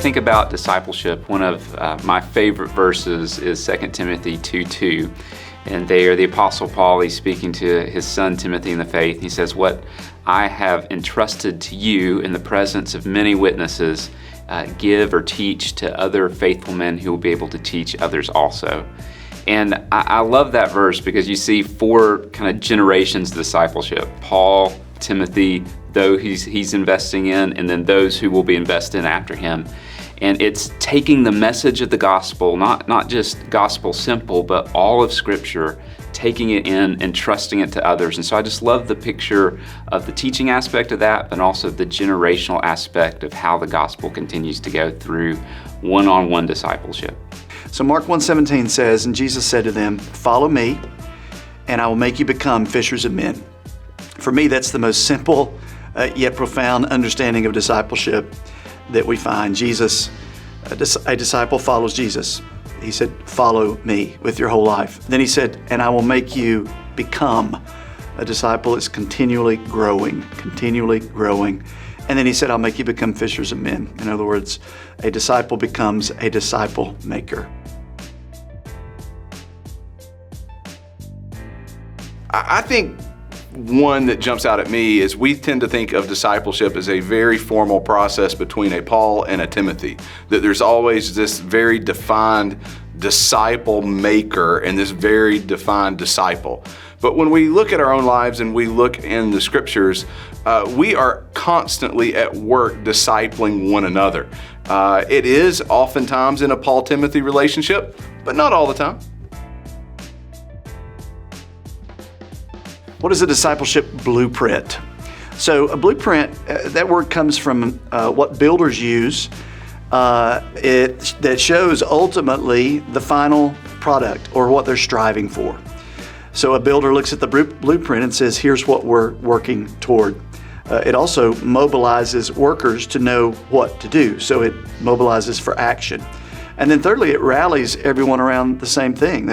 think about discipleship, one of my favorite verses is 2 Timothy 2:2. And there, the Apostle Paul, he's speaking to his son Timothy in the faith. He says, "What I have entrusted to you in the presence of many witnesses, give or teach to other faithful men who will be able to teach others also." And I love that verse because you see four kind of generations of discipleship. Paul, Timothy, though he's investing in, and then those who will be invested in after him. And it's taking the message of the gospel, not just gospel simple, but all of Scripture, taking it in and trusting it to others. And so I just love the picture of the teaching aspect of that, but also the generational aspect of how the gospel continues to go through one-on-one discipleship. So Mark 1:17 says, "And Jesus said to them, 'Follow me, and I will make you become fishers of men.'" For me, that's the most simple yet profound understanding of discipleship that we find. Jesus, a disciple follows Jesus. He said, "Follow me with your whole life." Then he said, "And I will make you become." A disciple is continually growing. And then he said, "I'll make you become fishers of men." In other words, a disciple becomes a disciple maker. I think one that jumps out at me is we tend to think of discipleship as a very formal process between a Paul and a Timothy, that there's always this very defined disciple maker and this very defined disciple. But when we look at our own lives and we look in the Scriptures, we are constantly at work discipling one another. It is oftentimes in a Paul-Timothy relationship, but not all the time. What is a discipleship blueprint? So a blueprint, that word comes from what builders use. That shows ultimately the final product or what they're striving for. So a builder looks at the blueprint and says, here's what we're working toward. It also mobilizes workers to know what to do. So it mobilizes for action. And then thirdly, it rallies everyone around the same thing.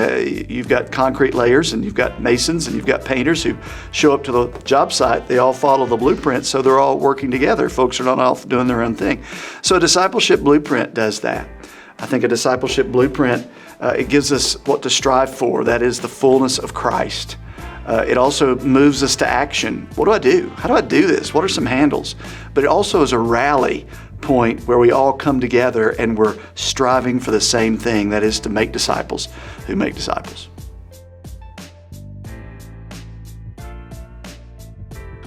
You've got concrete layers, and you've got masons, and you've got painters who show up to the job site. They all follow the blueprint, so they're all working together. Folks are not all doing their own thing. So a discipleship blueprint does that. I think a discipleship blueprint, it gives us what to strive for. That is the fullness of Christ. It also moves us to action. What do I do? How do I do this? What are some handles? But it also is a rally point where we all come together and we're striving for the same thing, that is to make disciples who make disciples.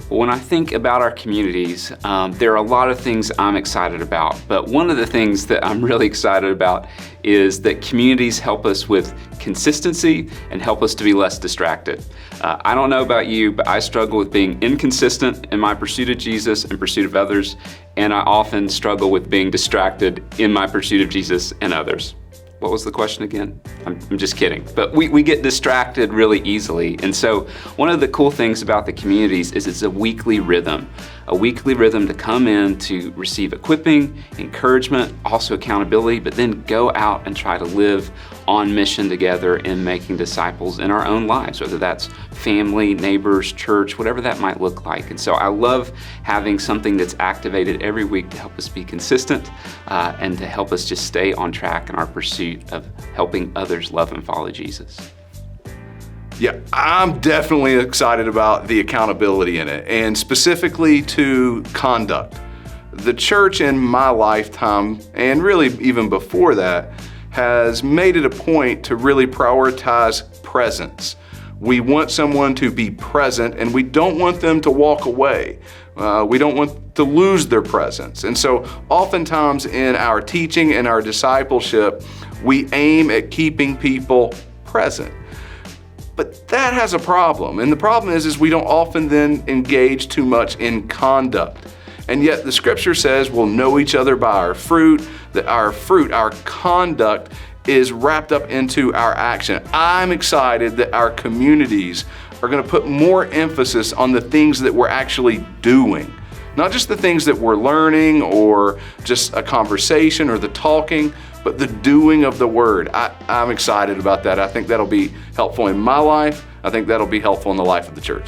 When I think about our communities, there are a lot of things I'm excited about, but one of the things that I'm really excited about is that communities help us with consistency and help us to be less distracted. I don't know about you, but I struggle with being inconsistent in my pursuit of Jesus and pursuit of others, and I often struggle with being distracted in my pursuit of Jesus and others. What was the question again? I'm just kidding. But we get distracted really easily. And so one of the cool things about the communities is it's a weekly rhythm to come in to receive equipping, encouragement, also accountability, but then go out and try to live on mission together in making disciples in our own lives, whether that's family, neighbors, church, whatever that might look like. And so I love having something that's activated every week to help us be consistent and to help us just stay on track in our pursuit of helping others love and follow Jesus. Yeah, I'm definitely excited about the accountability in it, and specifically to conduct. The church in my lifetime, and really even before that, has made it a point to really prioritize presence. We want someone to be present, and we don't want them to walk away. We don't want to lose their presence. And so oftentimes in our teaching and our discipleship, we aim at keeping people present. But that has a problem. And the problem is we don't often then engage too much in conduct. And yet the Scripture says we'll know each other by our fruit, that our fruit, our conduct, is wrapped up into our action. I'm excited that our communities are going to put more emphasis on the things that we're actually doing. Not just the things that we're learning or just a conversation or the talking, but the doing of the Word. I'm excited about that. I think that'll be helpful in my life. I think that'll be helpful in the life of the church.